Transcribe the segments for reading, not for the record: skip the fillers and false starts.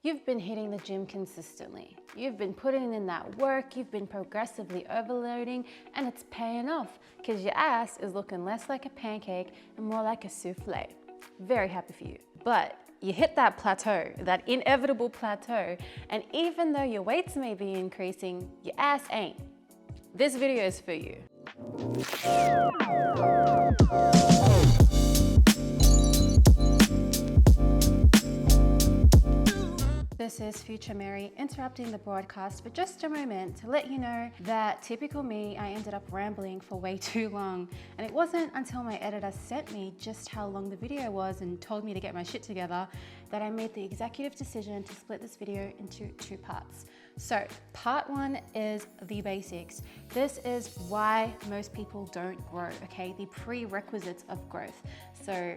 You've been hitting the gym consistently. You've been putting in that work, you've been progressively overloading, and it's paying off because your ass is looking less like a pancake and more like a souffle. Very happy for you. But you hit that plateau, that inevitable plateau, and even though your weights may be increasing, your ass ain't. This video is for you. This is Future Mary interrupting the broadcast for just a moment to let you know that typical me, I ended up rambling for way too long. And it wasn't until my editor sent me just how long the video was and told me to get my shit together that I made the executive decision to split this video into two parts. So part one is the basics. This is why most people don't grow, okay? The prerequisites of growth. So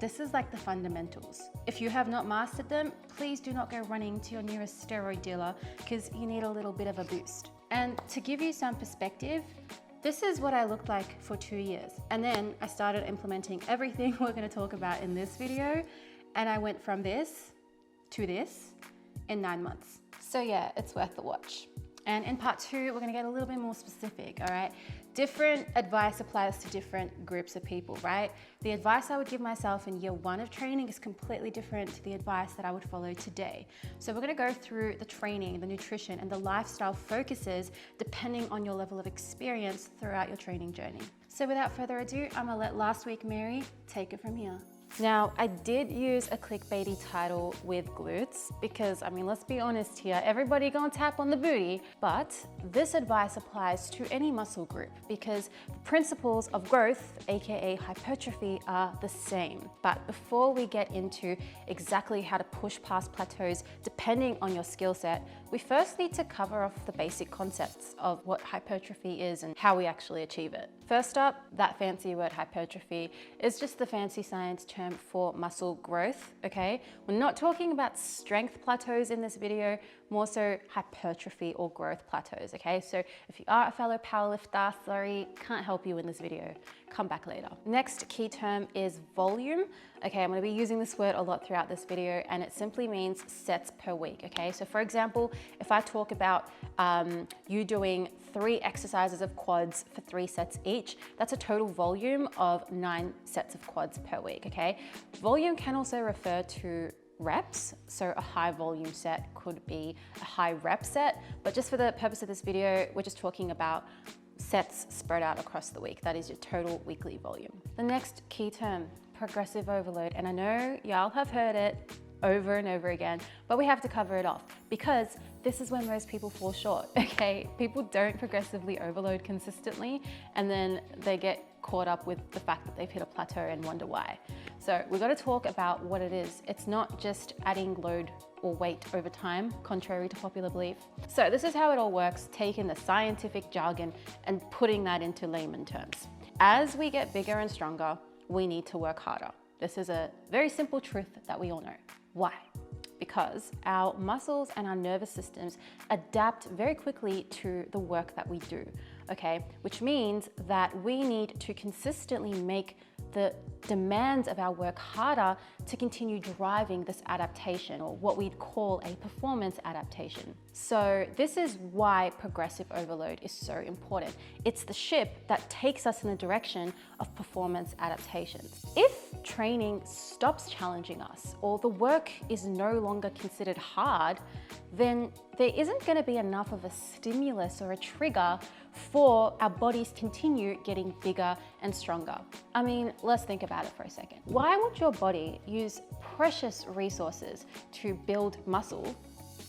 this is like the fundamentals. If you have not mastered them, please do not go running to your nearest steroid dealer because you need a little bit of a boost. And to give you some perspective, this is what I looked like for 2 years. And then I started implementing everything we're gonna talk about in this video. And I went from this to this in 9 months. So yeah, it's worth the watch. And in part two, we're gonna get a little bit more specific, all right? Different advice applies to different groups of people, right? The advice I would give myself in year one of training is completely different to the advice that I would follow today. So we're gonna go through the training, the nutrition, and the lifestyle focuses depending on your level of experience throughout your training journey. So without further ado, I'm gonna let last week Mary take it from here. Now, I did use a clickbaity title with glutes because, I mean, let's be honest here, everybody gonna tap on the booty, but this advice applies to any muscle group because the principles of growth, aka hypertrophy, are the same. But before we get into exactly how to push past plateaus depending on your skill set, we first need to cover off the basic concepts of what hypertrophy is and how we actually achieve it. First up, that fancy word hypertrophy is just the fancy science term for muscle growth, okay? We're not talking about strength plateaus in this video, more so hypertrophy or growth plateaus, okay? So if you are a fellow powerlifter, sorry, can't help you in this video. Come back later. Next key term is volume. Okay, I'm gonna be using this word a lot throughout this video and it simply means sets per week, okay? So for example, if I talk about you doing 3 exercises of quads for 3 sets each, that's a total volume of 9 sets of quads per week, okay? Volume can also refer to reps, so a high volume set could be a high rep set, but just for the purpose of this video, we're just talking about sets spread out across the week. That is your total weekly volume. The next key term, progressive overload, and I know y'all have heard it over and over again, but we have to cover it off because this is when most people fall short, okay? People don't progressively overload consistently and then they get caught up with the fact that they've hit a plateau and wonder why. So we've got to talk about what it is. It's not just adding load or weight over time, contrary to popular belief. So this is how it all works, taking the scientific jargon and putting that into layman terms. As we get bigger and stronger, we need to work harder. This is a very simple truth that we all know. Why? Because our muscles and our nervous systems adapt very quickly to the work that we do, okay? Which means that we need to consistently make the demands of our work harder to continue driving this adaptation, or what we'd call a performance adaptation. So this is why progressive overload is so important. It's the ship that takes us in the direction of performance adaptations. If training stops challenging us, or the work is no longer considered hard, then there isn't going to be enough of a stimulus or a trigger for our bodies continue getting bigger and stronger. I mean, let's think about it for a second. Why would your body use precious resources to build muscle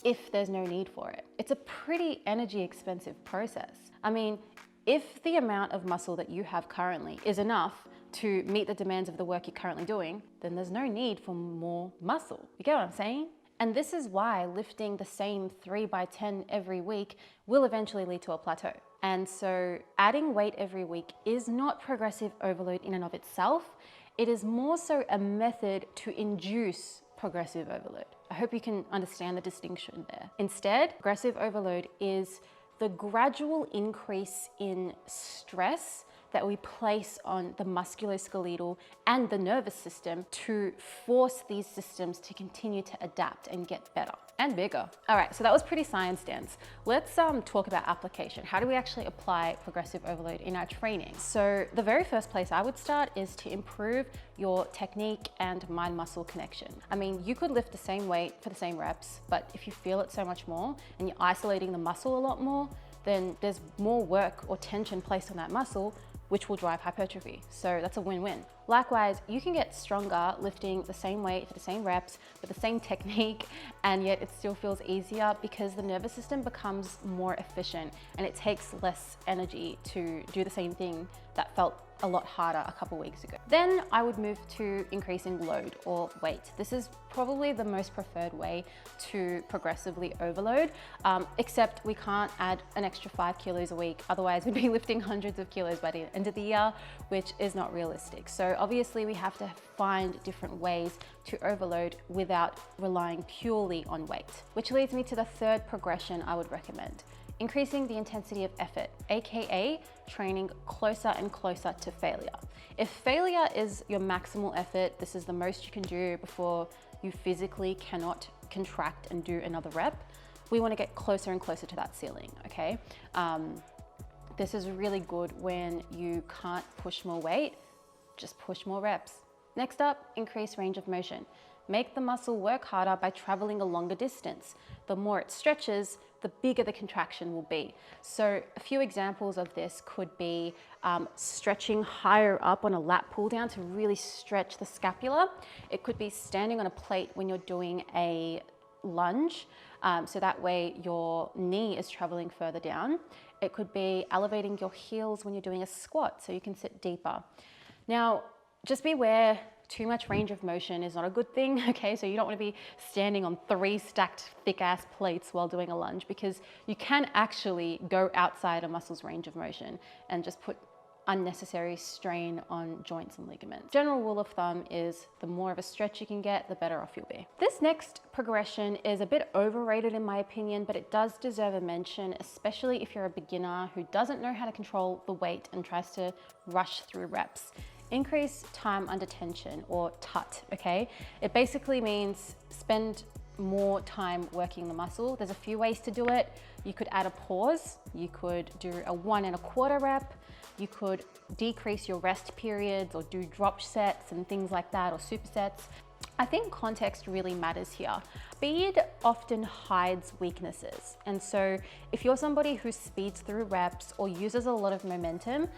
if there's no need for it? It's a pretty energy expensive process. I mean, if the amount of muscle that you have currently is enough to meet the demands of the work you're currently doing, then there's no need for more muscle. You get what I'm saying? And this is why lifting the same 3x10 every week will eventually lead to a plateau. And so adding weight every week is not progressive overload in and of itself. It is more so a method to induce progressive overload. I hope you can understand the distinction there. Instead, progressive overload is the gradual increase in stress that we place on the musculoskeletal and the nervous system to force these systems to continue to adapt and get better. and bigger. All right, so that was pretty science dense. Let's talk about application. How do we actually apply progressive overload in our training? So the very first place I would start is to improve your technique and mind muscle connection. I mean, you could lift the same weight for the same reps, but if you feel it so much more and you're isolating the muscle a lot more, then there's more work or tension placed on that muscle, which will drive hypertrophy. So that's a win-win. Likewise, you can get stronger lifting the same weight for the same reps with the same technique, and yet it still feels easier because the nervous system becomes more efficient and it takes less energy to do the same thing that felt a lot harder a couple weeks ago. Then I would move to increasing load or weight. This is probably the most preferred way to progressively overload, except we can't add an extra 5 kilos a week. Otherwise we'd be lifting hundreds of kilos by the end of the year, which is not realistic. So obviously we have to find different ways to overload without relying purely on weight. Which leads me to the third progression I would recommend. Increasing the intensity of effort, AKA training closer and closer to failure. If failure is your maximal effort, this is the most you can do before you physically cannot contract and do another rep, we want to get closer and closer to that ceiling, okay? This is really good when you can't push more weight, just push more reps. Next up, increase range of motion. Make the muscle work harder by traveling a longer distance. The more it stretches, the bigger the contraction will be. So a few examples of this could be stretching higher up on a lat pull down to really stretch the scapula. It could be standing on a plate when you're doing a lunge, so that way your knee is traveling further down. It could be elevating your heels when you're doing a squat so you can sit deeper. Now, just beware, too much range of motion is not a good thing, okay? So you don't want to be standing on 3 stacked thick ass plates while doing a lunge, because you can actually go outside a muscle's range of motion and just put unnecessary strain on joints and ligaments. General rule of thumb is the more of a stretch you can get, the better off you'll be. This next progression is a bit overrated in my opinion, but it does deserve a mention, especially if you're a beginner who doesn't know how to control the weight and tries to rush through reps. Increase time under tension, or TUT, okay? It basically means spend more time working the muscle. There's a few ways to do it. You could add a pause. You could do a 1 1/4 rep. You could decrease your rest periods or do drop sets and things like that, or supersets. I think context really matters here. Speed often hides weaknesses. And so if you're somebody who speeds through reps or uses a lot of momentum,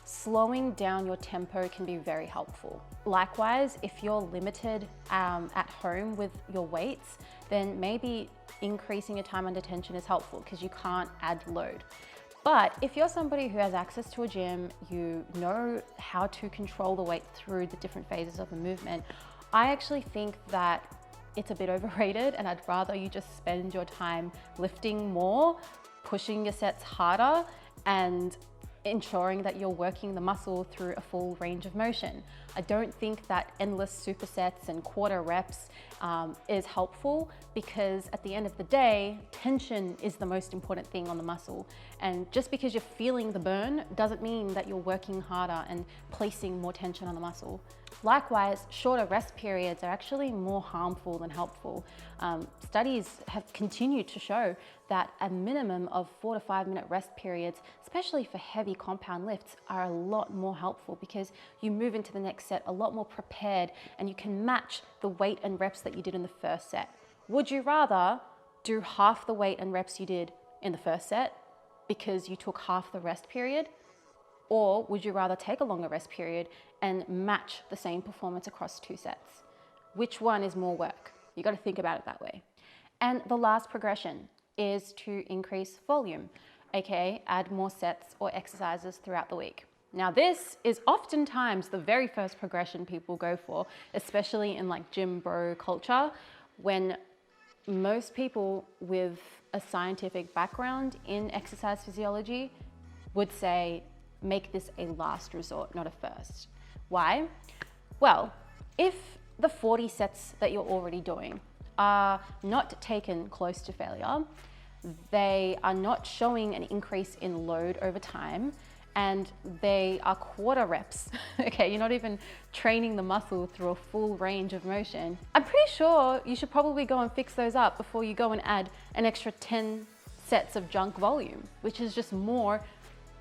slowing down your tempo can be very helpful. Likewise, if you're limited at home with your weights, then maybe increasing your time under tension is helpful because you can't add load. But if you're somebody who has access to a gym, you know how to control the weight through the different phases of the movement, I actually think that it's a bit overrated, and I'd rather you just spend your time lifting more, pushing your sets harder, and ensuring that you're working the muscle through a full range of motion. I don't think that endless supersets and quarter reps is helpful, because at the end of the day, tension is the most important thing on the muscle. And just because you're feeling the burn doesn't mean that you're working harder and placing more tension on the muscle. Likewise, shorter rest periods are actually more harmful than helpful. Studies have continued to show that a minimum of 4 to 5 minute rest periods, especially for heavy compound lifts, are a lot more helpful because you move into the next set a lot more prepared and you can match the weight and reps that you did in the first set. Would you rather do half the weight and reps you did in the first set because you took half the rest period? Or would you rather take a longer rest period and match the same performance across 2 sets? Which one is more work? You got to think about it that way. And the last progression is to increase volume, aka add more sets or exercises throughout the week. Now this is oftentimes the very first progression people go for, especially in like gym bro culture, when most people with a scientific background in exercise physiology would say, make this a last resort, not a first. Why? Well, if the 40 sets that you're already doing are not taken close to failure, they are not showing an increase in load over time, and they are quarter reps. Okay, you're not even training the muscle through a full range of motion. I'm pretty sure you should probably go and fix those up before you go and add an extra 10 sets of junk volume, which is just more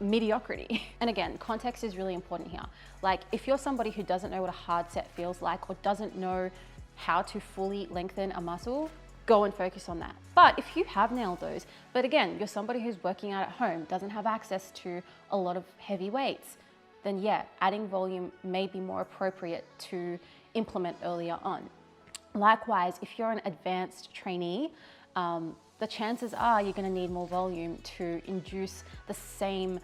mediocrity. And again, context is really important here. Like if you're somebody who doesn't know what a hard set feels like or doesn't know how to fully lengthen a muscle, go and focus on that. But if you have nailed those, but again, you're somebody who's working out at home, doesn't have access to a lot of heavy weights, then yeah, adding volume may be more appropriate to implement earlier on. Likewise, if you're an advanced trainee, the chances are you're going to need more volume to induce the same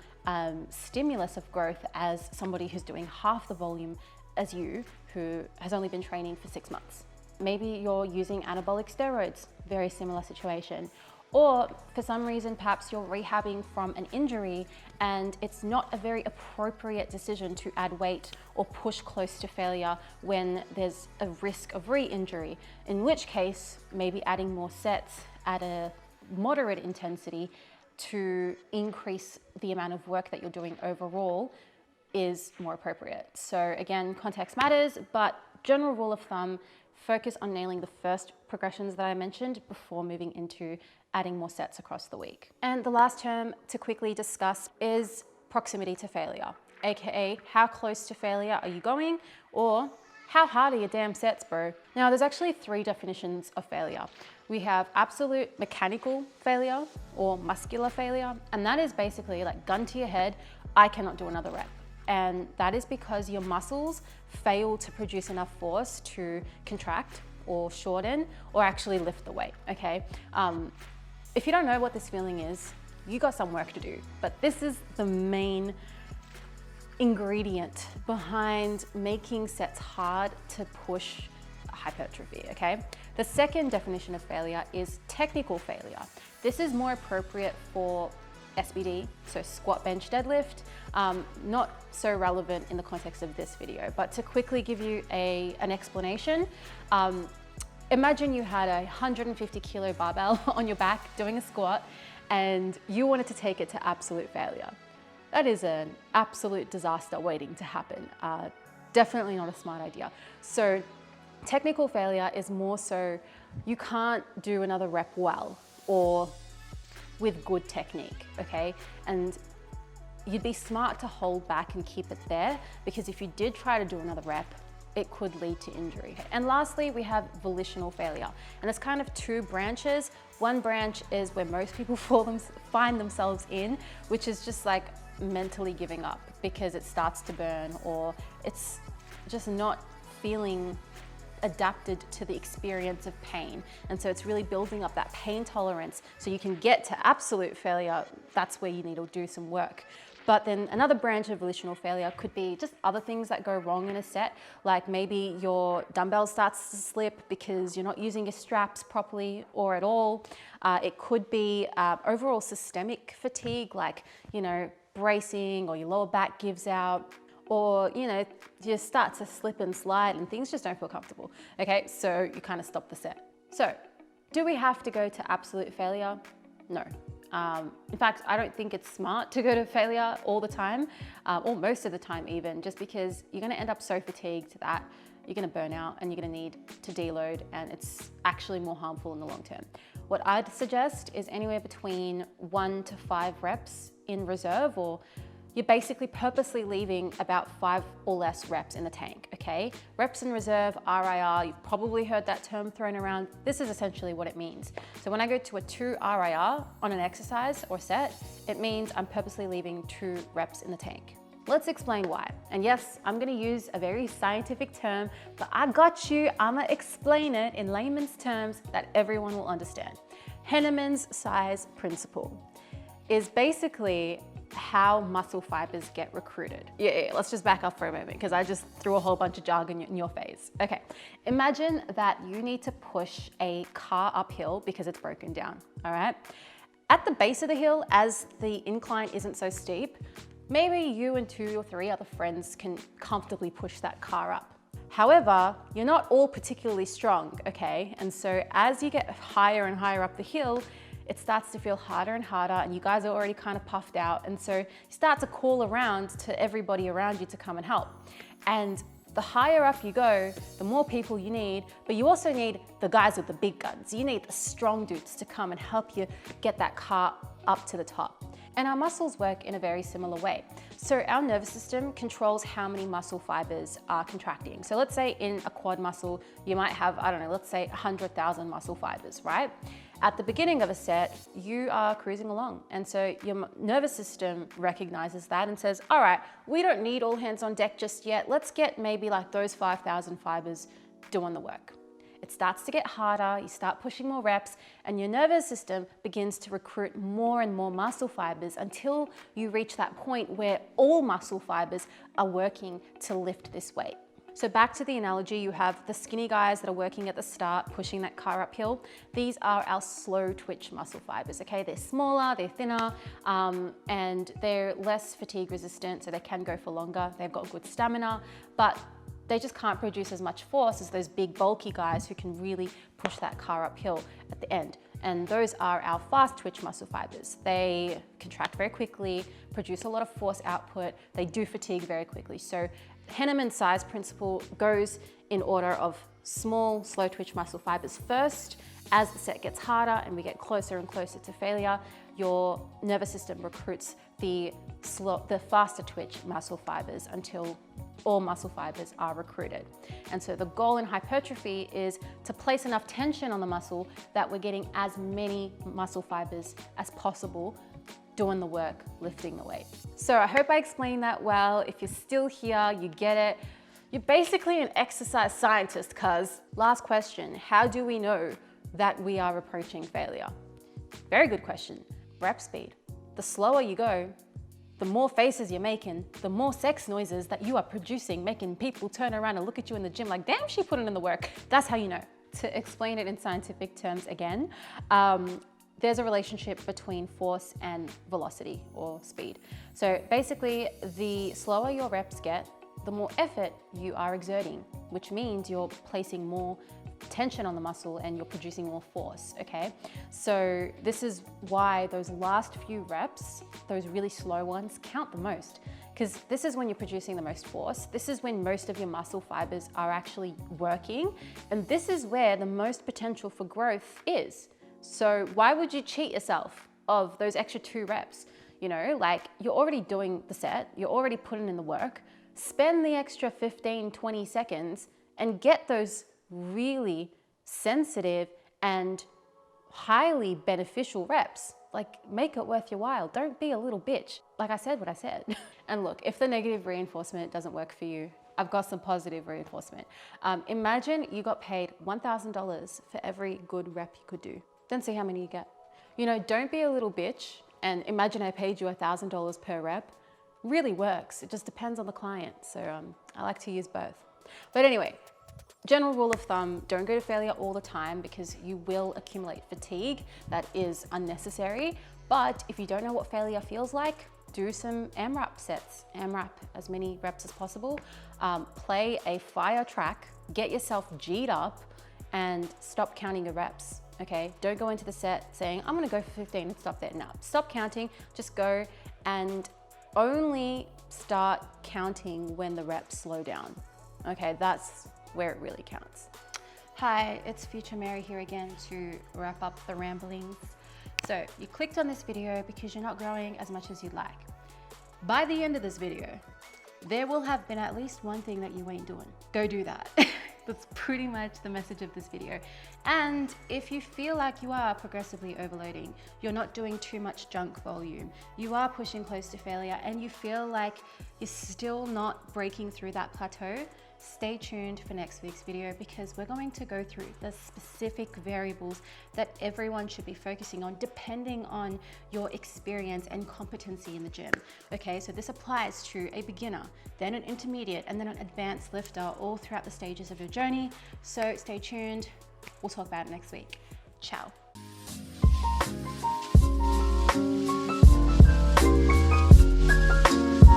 stimulus of growth as somebody who's doing half the volume as you, who has only been training for 6 months. Maybe you're using anabolic steroids, very similar situation. Or for some reason, perhaps you're rehabbing from an injury and it's not a very appropriate decision to add weight or push close to failure when there's a risk of re-injury, in which case maybe adding more sets at a moderate intensity to increase the amount of work that you're doing overall is more appropriate. So again, context matters, but general rule of thumb, focus on nailing the first progressions that I mentioned before moving into adding more sets across the week. And the last term to quickly discuss is proximity to failure, aka how close to failure are you going, or how hard are your damn sets, bro? Now, there's actually 3 definitions of failure. We have absolute mechanical failure or muscular failure, and that is basically like gun to your head, I cannot do another rep. And that is because your muscles fail to produce enough force to contract or shorten or actually lift the weight, okay? If you don't know what this feeling is, you got some work to do, but this is the main ingredient behind making sets hard to push hypertrophy, okay? The second definition of failure is technical failure. This is more appropriate for SBD, so squat, bench, deadlift, not so relevant in the context of this video, but to quickly give you an explanation, imagine you had a 150 kilo barbell on your back doing a squat and you wanted to take it to absolute failure. That is an absolute disaster waiting to happen. Definitely not a smart idea. So technical failure is more so you can't do another rep well or with good technique, okay? And you'd be smart to hold back and keep it there, because if you did try to do another rep, it could lead to injury. And lastly, we have volitional failure. And it's kind of 2 branches. One branch is where most people find themselves in, which is just like mentally giving up because it starts to burn or it's just not feeling adapted to the experience of pain. And so it's really building up that pain tolerance so you can get to absolute failure. That's where you need to do some work. But then another branch of volitional failure could be just other things that go wrong in a set, like maybe your dumbbell starts to slip because you're not using your straps properly or at all. It could be overall systemic fatigue, like, bracing, or your lower back gives out, or you start to slip and slide and things just don't feel comfortable. Okay, so you kind of stop the set. So do we have to go to absolute failure? No. In fact, I don't think it's smart to go to failure all the time, or most of the time even, just because you're going to end up so fatigued that you're going to burn out and you're going to need to deload, and it's actually more harmful in the long term. What I'd suggest is anywhere between 1 to 5 reps in reserve, or you're basically purposely leaving about 5 or less reps in the tank, okay? Reps in reserve, RIR, you've probably heard that term thrown around. This is essentially what it means. So when I go to a 2 RIR on an exercise or set, it means I'm purposely leaving 2 reps in the tank. Let's explain why. And yes, I'm gonna use a very scientific term, but I got you, I'ma explain it in layman's terms that everyone will understand. Henneman's size principle is basically how muscle fibers get recruited. Yeah, let's just back up for a moment because I just threw a whole bunch of jargon in your face. Okay, imagine that you need to push a car uphill because it's broken down, all right? At the base of the hill, as the incline isn't so steep, maybe you and 2 or 3 other friends can comfortably push that car up. However, you're not all particularly strong, okay? And so as you get higher and higher up the hill, it starts to feel harder and harder, and you guys are already kind of puffed out. And so you start to call around to everybody around you to come and help. And the higher up you go, the more people you need, but you also need the guys with the big guns. You need the strong dudes to come and help you get that car up to the top. And our muscles work in a very similar way. So our nervous system controls how many muscle fibers are contracting. So let's say in a quad muscle, you might have, I don't know, let's say 100,000 muscle fibers, right? At the beginning of a set, you are cruising along. And so your nervous system recognizes that and says, all right, we don't need all hands on deck just yet. Let's get maybe like those 5,000 fibers doing the work. It starts to get harder, you start pushing more reps, and your nervous system begins to recruit more and more muscle fibers until you reach that point where all muscle fibers are working to lift this weight. So back to the analogy, you have the skinny guys that are working at the start, pushing that car uphill. These are our slow twitch muscle fibers, okay? They're smaller, they're thinner, and they're less fatigue resistant, so they can go for longer. They've got good stamina, but they just can't produce as much force as those big bulky guys who can really push that car uphill at the end. And those are our fast twitch muscle fibers. They contract very quickly, produce a lot of force output. They do fatigue very quickly. So Henneman's size principle goes in order of small, slow twitch muscle fibers first. As the set gets harder and we get closer and closer to failure, your nervous system recruits the faster twitch muscle fibers until all muscle fibers are recruited. And so the goal in hypertrophy is to place enough tension on the muscle that we're getting as many muscle fibers as possible doing the work, lifting the weight. So I hope I explained that well. If you're still here, you get it. You're basically an exercise scientist, cuz last question, how do we know that we are approaching failure? Very good question. Rep speed. The slower you go, the more faces you're making, the more sex noises that you are producing, making people turn around and look at you in the gym like, damn, she put it in the work. That's how you know. To explain it in scientific terms again, there's a relationship between force and velocity or speed. So basically, the slower your reps get, the more effort you are exerting, which means you're placing more tension on the muscle and you're producing more force, okay? So this is why those last few reps, those really slow ones, count the most, because this is when you're producing the most force. This is when most of your muscle fibers are actually working, and this is where the most potential for growth is. So why would you cheat yourself of those extra 2 reps? You know, like, you're already doing the set, you're already putting in the work. Spend the extra 15, 20 seconds and get those really sensitive and highly beneficial reps. Like, make it worth your while. Don't be a little bitch. Like, I said what I said. And look, if the negative reinforcement doesn't work for you, I've got some positive reinforcement. Imagine you got paid $1,000 for every good rep you could do. Then see how many you get. You know, don't be a little bitch and imagine I paid you $1,000 per rep. Really works. It just depends on the client. So I like to use both. But anyway, general rule of thumb, don't go to failure all the time because you will accumulate fatigue that is unnecessary. But if you don't know what failure feels like, do some AMRAP sets. AMRAP, as many reps as possible. Play a fire track, get yourself G'd up and stop counting your reps. Okay, don't go into the set saying, I'm gonna go for 15 and stop there. No, stop counting, just go and only start counting when the reps slow down. Okay, that's where it really counts. Hi, it's Future Mary here again to wrap up the ramblings. So you clicked on this video because you're not growing as much as you'd like. By the end of this video, there will have been at least one thing that you ain't doing. Go do that. That's pretty much the message of this video. And if you feel like you are progressively overloading, you're not doing too much junk volume, you are pushing close to failure, and you feel like you're still not breaking through that plateau, stay tuned for next week's video because we're going to go through the specific variables that everyone should be focusing on depending on your experience and competency in the gym. Okay, so this applies to a beginner, then an intermediate, and then an advanced lifter all throughout the stages of your journey. So stay tuned. We'll talk about it next week. Ciao.